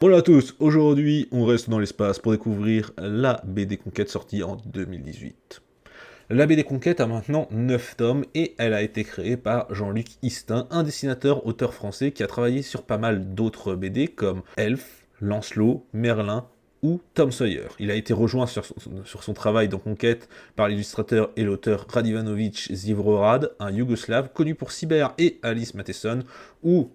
Bonjour à tous, aujourd'hui on reste dans l'espace pour découvrir la BD Conquête sortie en 2018. La BD Conquête a maintenant 9 tomes et elle a été créée par Jean-Luc Istin, un dessinateur-auteur français qui a travaillé sur pas mal d'autres BD comme Elf, Lancelot, Merlin ou Tom Sawyer. Il a été rejoint sur son travail dans Conquête par l'illustrateur et l'auteur Radivanovic Zivrorad, un Yougoslave connu pour Cyber et Alice Matheson, où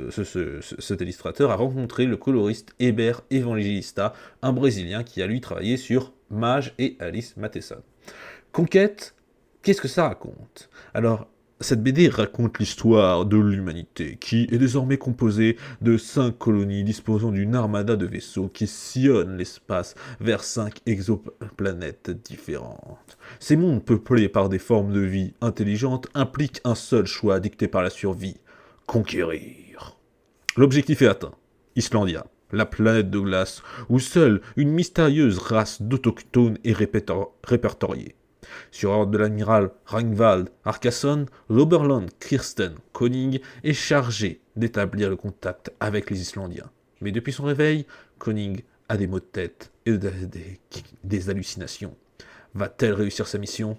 cet illustrateur a rencontré le coloriste Heber Evangelista, un Brésilien qui a lui travaillé sur Mage et Alice Matheson. Conquête, qu'est-ce que ça raconte? Alors, cette BD raconte l'histoire de l'humanité, qui est désormais composée de 5 colonies disposant d'une armada de vaisseaux qui sillonnent l'espace vers 5 exoplanètes différentes. Ces mondes peuplés par des formes de vie intelligentes impliquent un seul choix dicté par la survie: conquérir. L'objectif est atteint. Islandia, la planète de glace, où seule une mystérieuse race d'autochtones est répertoriée. Sur ordre de l'amiral Ragnvald Arkason, l'Oberland Kirsten Koning est chargé d'établir le contact avec les Islandiens. Mais depuis son réveil, Koning a des maux de tête et des hallucinations. Va-t-elle réussir sa mission?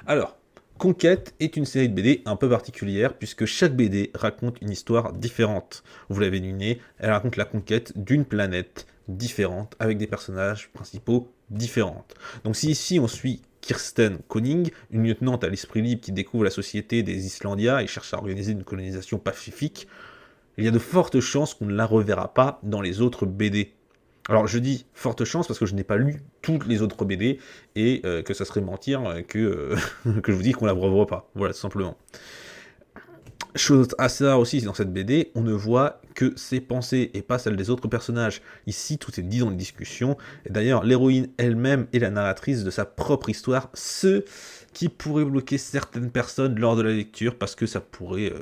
Alors, Conquête est une série de BD un peu particulière puisque chaque BD raconte une histoire différente. Vous l'avez deviné, elle raconte la conquête d'une planète différente avec des personnages principaux différents. Donc si ici on suit Kirsten Koning, une lieutenante à l'esprit libre qui découvre la société des Islandiens et cherche à organiser une colonisation pacifique, il y a de fortes chances qu'on ne la reverra pas dans les autres BD. Alors je dis forte chance parce que je n'ai pas lu toutes les autres BD et que ça serait mentir que je vous dis qu'on la revoit pas. Voilà, tout simplement. Chose assez rare aussi dans cette BD, on ne voit que ses pensées et pas celles des autres personnages. Ici, tout est dit dans les discussions. Et d'ailleurs, l'héroïne elle-même est la narratrice de sa propre histoire, ce qui pourrait bloquer certaines personnes lors de la lecture parce que ça pourrait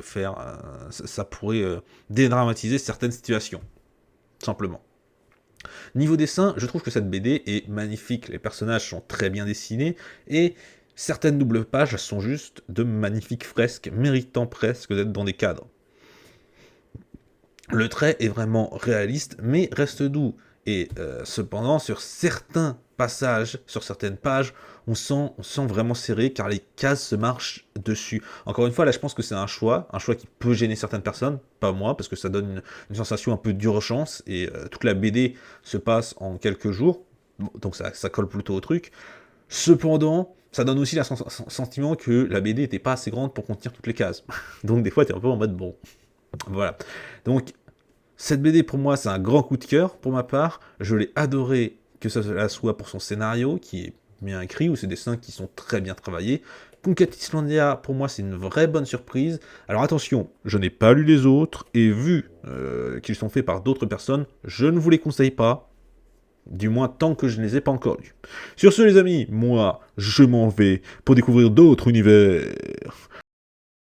dédramatiser certaines situations, tout simplement. Niveau dessin, je trouve que cette BD est magnifique, les personnages sont très bien dessinés, et certaines doubles pages sont juste de magnifiques fresques, méritant presque d'être dans des cadres. Le trait est vraiment réaliste, mais reste doux, et cependant, sur certains passages, sur certaines pages, on sent vraiment serré, car les cases se marchent dessus. Encore une fois, là, je pense que c'est un choix qui peut gêner certaines personnes, pas moi, parce que ça donne une sensation un peu d'urgence, et toute la BD se passe en quelques jours, donc ça colle plutôt au truc. Cependant, ça donne aussi le sentiment que la BD n'était pas assez grande pour contenir toutes les cases. Donc des fois, t'es un peu en mode bon. Voilà. Donc, cette BD, pour moi, c'est un grand coup de cœur, pour ma part. Je l'ai adoré, que cela soit pour son scénario, qui est bien écrit, ou ses dessins qui sont très bien travaillés. Conquête Islandia, pour moi, c'est une vraie bonne surprise. Alors attention, je n'ai pas lu les autres, et vu qu'ils sont faits par d'autres personnes, je ne vous les conseille pas. Du moins, tant que je ne les ai pas encore lus. Sur ce, les amis, moi, je m'en vais pour découvrir d'autres univers.